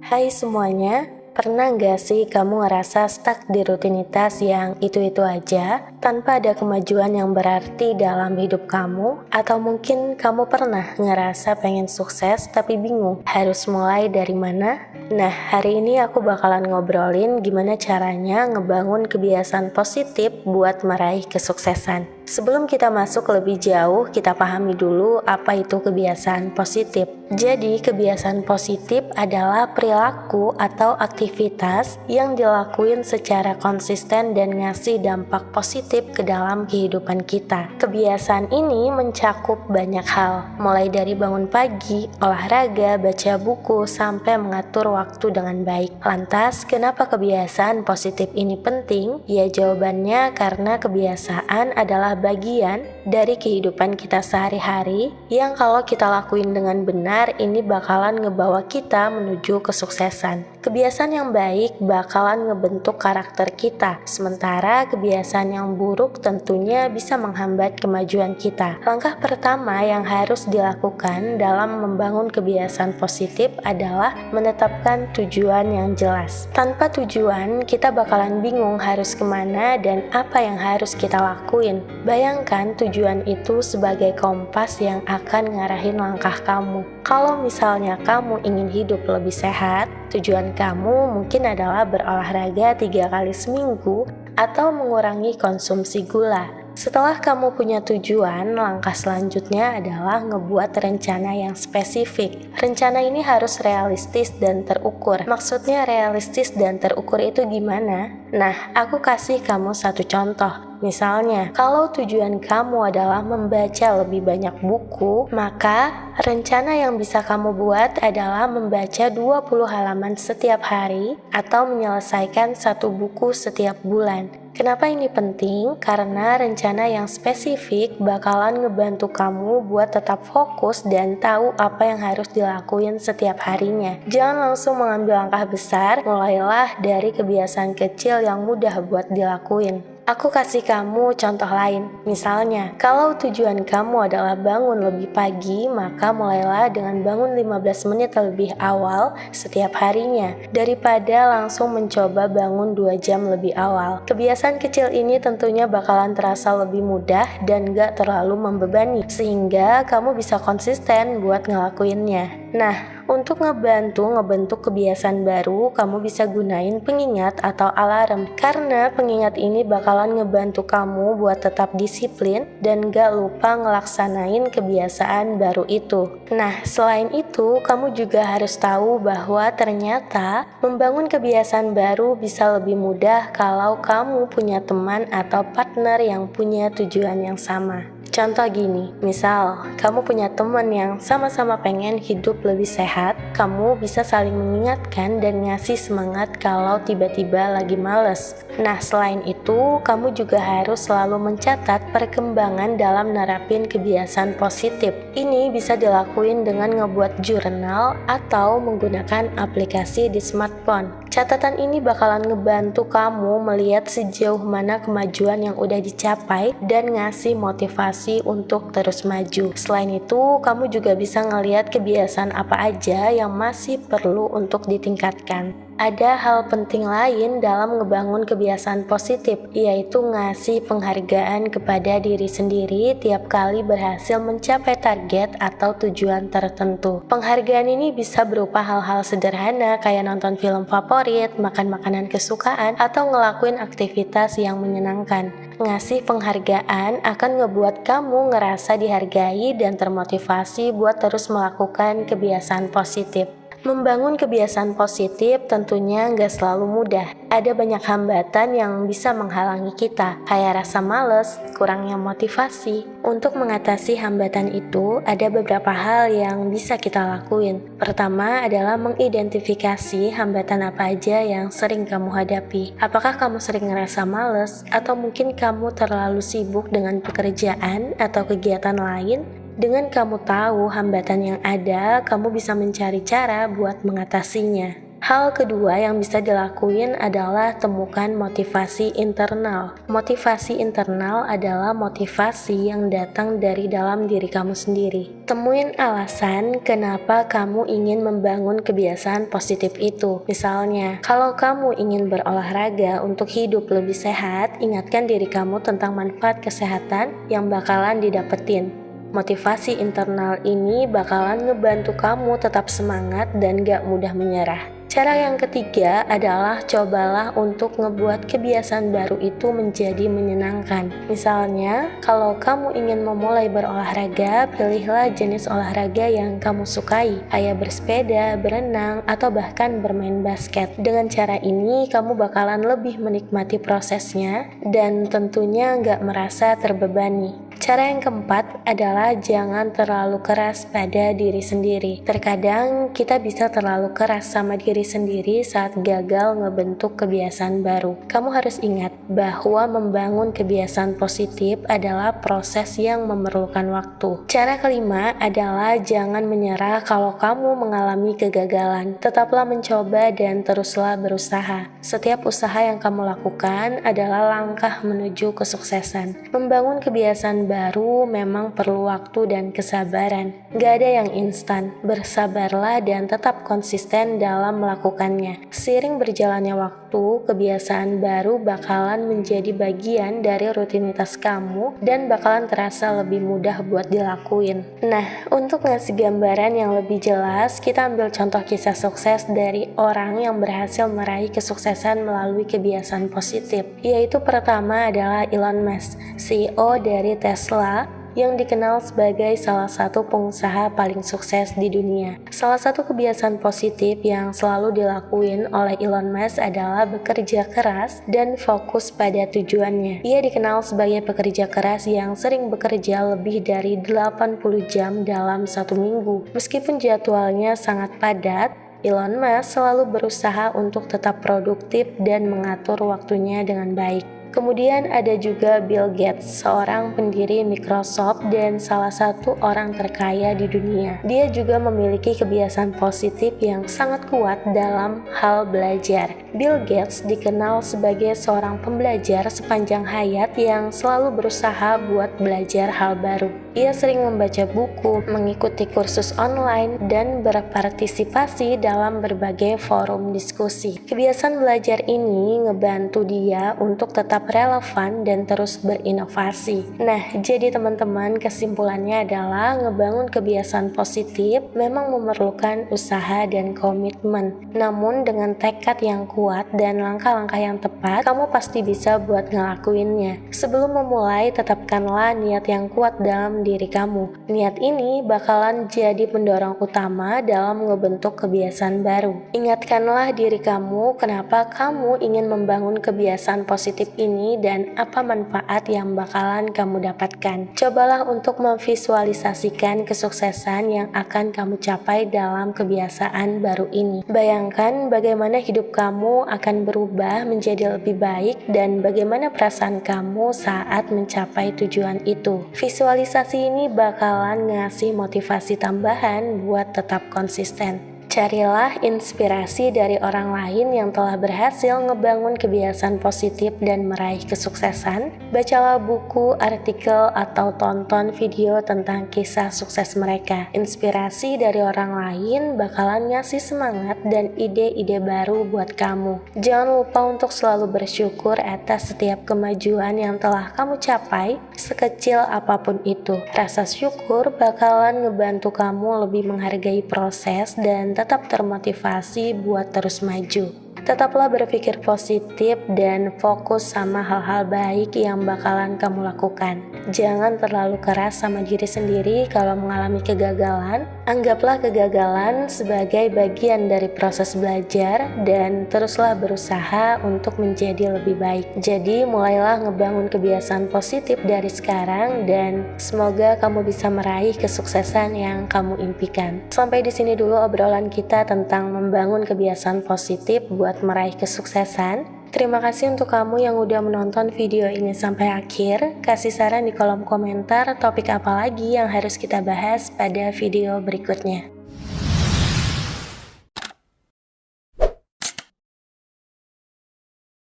Hai semuanya, pernah nggak sih kamu ngerasa stuck di rutinitas yang itu-itu aja, tanpa ada kemajuan yang berarti dalam hidup kamu? Atau mungkin kamu pernah ngerasa pengen sukses tapi bingung harus mulai dari mana? Nah, hari ini aku bakalan ngobrolin gimana caranya ngebangun kebiasaan positif buat meraih kesuksesan. Sebelum kita masuk lebih jauh, kita pahami dulu apa itu kebiasaan positif. Jadi, kebiasaan positif adalah perilaku atau aktivitas yang dilakuin secara konsisten dan ngasih dampak positif ke dalam kehidupan kita. Kebiasaan ini mencakup banyak hal, mulai dari bangun pagi, olahraga, baca buku, sampai mengatur waktu dengan baik. Lantas, kenapa kebiasaan positif ini penting? Ya, jawabannya karena kebiasaan adalah bagian dari kehidupan kita sehari-hari yang kalau kita lakuin dengan benar, ini bakalan ngebawa kita menuju kesuksesan. Kebiasaan yang baik bakalan ngebentuk karakter kita, sementara kebiasaan yang buruk tentunya bisa menghambat kemajuan kita. Langkah pertama yang harus dilakukan dalam membangun kebiasaan positif adalah menetapkan tujuan yang jelas. Tanpa tujuan, kita bakalan bingung harus kemana dan apa yang harus kita lakuin. Bayangkan tujuan itu sebagai kompas yang akan ngarahin langkah kamu. Kalau misalnya kamu ingin hidup lebih sehat, tujuan kamu mungkin adalah berolahraga 3 kali seminggu atau mengurangi konsumsi gula. Setelah kamu punya tujuan, langkah selanjutnya adalah ngebuat rencana yang spesifik. Rencana ini harus realistis dan terukur. Maksudnya realistis dan terukur itu gimana? Nah, aku kasih kamu satu contoh. Misalnya, kalau tujuan kamu adalah membaca lebih banyak buku, maka rencana yang bisa kamu buat adalah membaca 20 halaman setiap hari atau menyelesaikan satu buku setiap bulan. Kenapa ini penting? Karena rencana yang spesifik bakalan ngebantu kamu buat tetap fokus dan tahu apa yang harus dilakuin setiap harinya. Jangan langsung mengambil langkah besar, mulailah dari kebiasaan kecil yang mudah buat dilakuin. Aku kasih kamu contoh lain. Misalnya, kalau tujuan kamu adalah bangun lebih pagi, maka mulailah dengan bangun 15 menit lebih awal setiap harinya, daripada langsung mencoba bangun 2 jam lebih awal. Kebiasaan kecil ini tentunya bakalan terasa lebih mudah dan gak terlalu membebani, sehingga kamu bisa konsisten buat ngelakuinnya. Nah, untuk ngebentuk kebiasaan baru, kamu bisa gunain pengingat atau alarm, karena pengingat ini bakalan ngebantu kamu buat tetap disiplin dan gak lupa ngelaksanain kebiasaan baru itu. Nah, selain itu, kamu juga harus tahu bahwa ternyata membangun kebiasaan baru bisa lebih mudah kalau kamu punya teman atau partner yang punya tujuan yang sama. Contoh gini, misal kamu punya teman yang sama-sama pengen hidup lebih sehat, kamu bisa saling mengingatkan dan ngasih semangat kalau tiba-tiba lagi males. Nah, selain itu, kamu juga harus selalu mencatat perkembangan dalam nerapin kebiasaan positif. Ini bisa dilakuin dengan ngebuat jurnal atau menggunakan aplikasi di smartphone. Catatan ini bakalan ngebantu kamu melihat sejauh mana kemajuan yang udah dicapai dan ngasih motivasi untuk terus maju. Selain itu, kamu juga bisa ngelihat kebiasaan apa aja yang masih perlu untuk ditingkatkan. Ada hal penting lain dalam ngebangun kebiasaan positif, yaitu ngasih penghargaan kepada diri sendiri tiap kali berhasil mencapai target atau tujuan tertentu. Penghargaan ini bisa berupa hal-hal sederhana kayak nonton film favorit, makan makanan kesukaan, atau ngelakuin aktivitas yang menyenangkan. Ngasih penghargaan akan ngebuat kamu ngerasa dihargai dan termotivasi buat terus melakukan kebiasaan positif. Membangun kebiasaan positif tentunya nggak selalu mudah. Ada banyak hambatan yang bisa menghalangi kita, kayak rasa males, kurangnya motivasi. Untuk mengatasi hambatan itu, ada beberapa hal yang bisa kita lakuin. Pertama adalah mengidentifikasi hambatan apa aja yang sering kamu hadapi. Apakah kamu sering ngerasa males, atau mungkin kamu terlalu sibuk dengan pekerjaan atau kegiatan lain? Dengan kamu tahu hambatan yang ada, kamu bisa mencari cara buat mengatasinya. Hal kedua yang bisa dilakuin adalah temukan motivasi internal. Motivasi internal adalah motivasi yang datang dari dalam diri kamu sendiri. Temuin alasan kenapa kamu ingin membangun kebiasaan positif itu. Misalnya, kalau kamu ingin berolahraga untuk hidup lebih sehat, ingatkan diri kamu tentang manfaat kesehatan yang bakalan didapetin. Motivasi internal ini bakalan ngebantu kamu tetap semangat dan gak mudah menyerah. Cara yang ketiga adalah cobalah untuk ngebuat kebiasaan baru itu menjadi menyenangkan. Misalnya, kalau kamu ingin memulai berolahraga, pilihlah jenis olahraga yang kamu sukai, kayak bersepeda, berenang, atau bahkan bermain basket. Dengan cara ini, kamu bakalan lebih menikmati prosesnya dan tentunya nggak merasa terbebani. Cara yang keempat adalah jangan terlalu keras pada diri sendiri. Terkadang kita bisa terlalu keras sama diri sendiri saat gagal ngebentuk kebiasaan baru. Kamu harus ingat bahwa membangun kebiasaan positif adalah proses yang memerlukan waktu. Cara kelima adalah jangan menyerah kalau kamu mengalami kegagalan. Tetaplah mencoba dan teruslah berusaha. Setiap usaha yang kamu lakukan adalah langkah menuju kesuksesan. Membangun kebiasaan baru memang perlu waktu dan kesabaran. Gak ada yang instan. Bersabarlah dan tetap konsisten dalam melakukannya. Seiring berjalannya waktu, kebiasaan baru bakalan menjadi bagian dari rutinitas kamu dan bakalan terasa lebih mudah buat dilakuin. Nah, untuk ngasih gambaran yang lebih jelas, kita ambil contoh kisah sukses dari orang yang berhasil meraih kesuksesan melalui kebiasaan positif. Yaitu pertama adalah Elon Musk, CEO dari Tesla, yang dikenal sebagai salah satu pengusaha paling sukses di dunia. Salah satu kebiasaan positif yang selalu dilakuin oleh Elon Musk adalah bekerja keras dan fokus pada tujuannya. Ia dikenal sebagai pekerja keras yang sering bekerja lebih dari 80 jam dalam satu minggu. Meskipun jadwalnya sangat padat, Elon Musk selalu berusaha untuk tetap produktif dan mengatur waktunya dengan baik. Kemudian ada juga Bill Gates, seorang pendiri Microsoft dan salah satu orang terkaya di dunia. Dia juga memiliki kebiasaan positif yang sangat kuat dalam hal belajar. Bill Gates dikenal sebagai seorang pembelajar sepanjang hayat yang selalu berusaha buat belajar hal baru. Ia sering membaca buku, mengikuti kursus online, dan berpartisipasi dalam berbagai forum diskusi. Kebiasaan belajar ini ngebantu dia untuk tetap relevan dan terus berinovasi. Nah, jadi teman-teman, kesimpulannya adalah ngebangun kebiasaan positif memang memerlukan usaha dan komitmen. Namun dengan tekad yang kuat dan langkah-langkah yang tepat, kamu pasti bisa buat ngelakuinnya. Sebelum memulai, tetapkanlah niat yang kuat dalam diri kamu. Niat ini bakalan jadi pendorong utama dalam ngebentuk kebiasaan baru. Ingatkanlah diri kamu kenapa kamu ingin membangun kebiasaan positif ini dan apa manfaat yang bakalan kamu dapatkan. Cobalah untuk memvisualisasikan kesuksesan yang akan kamu capai dalam kebiasaan baru ini. Bayangkan bagaimana hidup kamu akan berubah menjadi lebih baik dan bagaimana perasaan kamu saat mencapai tujuan itu. Visualisasi ini bakalan ngasih motivasi tambahan buat tetap konsisten. Carilah inspirasi dari orang lain yang telah berhasil ngebangun kebiasaan positif dan meraih kesuksesan. Bacalah buku, artikel, atau tonton video tentang kisah sukses mereka. Inspirasi dari orang lain bakalan ngasih semangat dan ide-ide baru buat kamu. Jangan lupa untuk selalu bersyukur atas setiap kemajuan yang telah kamu capai, sekecil apapun itu. Rasa syukur bakalan ngebantu kamu lebih menghargai proses dan tetap termotivasi buat terus maju. Tetaplah berpikir positif dan fokus sama hal-hal baik yang bakalan kamu lakukan. Jangan terlalu keras sama diri sendiri kalau mengalami kegagalan. Anggaplah kegagalan sebagai bagian dari proses belajar dan teruslah berusaha untuk menjadi lebih baik. Jadi mulailah ngebangun kebiasaan positif dari sekarang dan semoga kamu bisa meraih kesuksesan yang kamu impikan. Sampai di sini dulu obrolan kita tentang membangun kebiasaan positif buat meraih kesuksesan. Terima kasih untuk kamu yang udah menonton video ini sampai akhir. Kasih saran di kolom komentar topik apa lagi yang harus kita bahas pada video berikutnya.